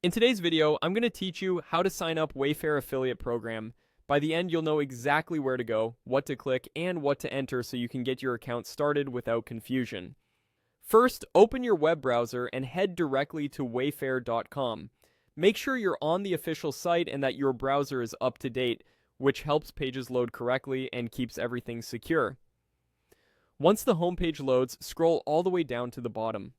In today's video, I'm going to teach you how to sign up Wayfair affiliate program. By the end, you'll know exactly where to go, what to click, and what to enter so you can get your account started without confusion. First, open your web browser and head directly to wayfair.com. Make sure you're on the official site and that your browser is up to date, which helps pages load correctly and keeps everything secure. Once the homepage loads, scroll all the way down to the bottom.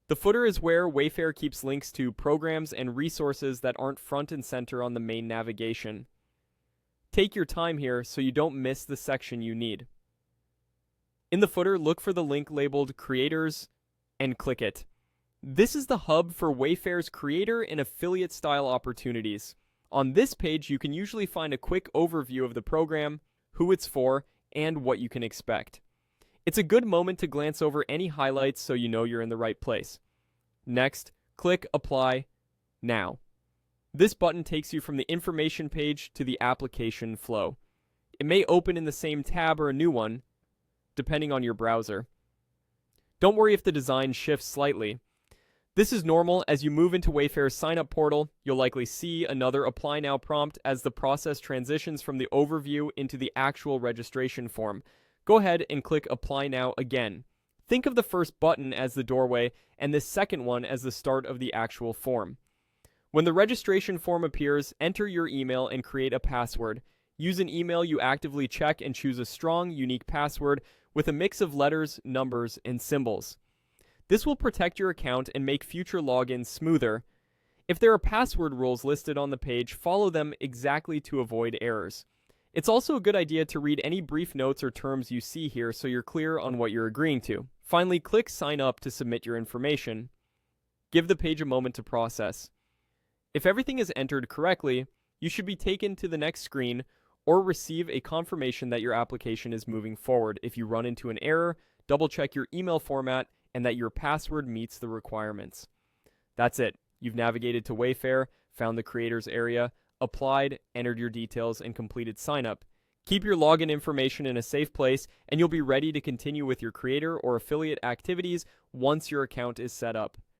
The footer is where Wayfair keeps links to programs and resources that aren't front and center on the main navigation. Take your time here so you don't miss the section you need. In the footer, look for the link labeled Creators and click it. This is the hub for Wayfair's creator and affiliate style opportunities. On this page, you can usually find a quick overview of the program, who it's for, and what you can expect. It's a good moment to glance over any highlights so you know you're in the right place. Next, click Apply Now. This button takes you from the information page to the application flow. It may open in the same tab or a new one, depending on your browser. Don't worry if the design shifts slightly. This is normal. As you move into Wayfair's sign-up portal, you'll likely see another Apply Now prompt as the process transitions from the overview into the actual registration form. Go ahead and click Apply Now again. Think of the first button as the doorway and the second one as the start of the actual form. When the registration form appears, enter your email and create a password. Use an email you actively check and choose a strong, unique password with a mix of letters, numbers, and symbols. This will protect your account and make future logins smoother. If there are password rules listed on the page, follow them exactly to avoid errors. It's also a good idea to read any brief notes or terms you see here so you're clear on what you're agreeing to. Finally, click Sign Up to submit your information. Give the page a moment to process. If everything is entered correctly, you should be taken to the next screen or receive a confirmation that your application is moving forward. If you run into an error, double-check your email format and that your password meets the requirements. That's it. You've navigated to Wayfair, found the creators area, applied, entered your details, and completed sign-up. Keep your login information in a safe place, and you'll be ready to continue with your creator or affiliate activities once your account is set up.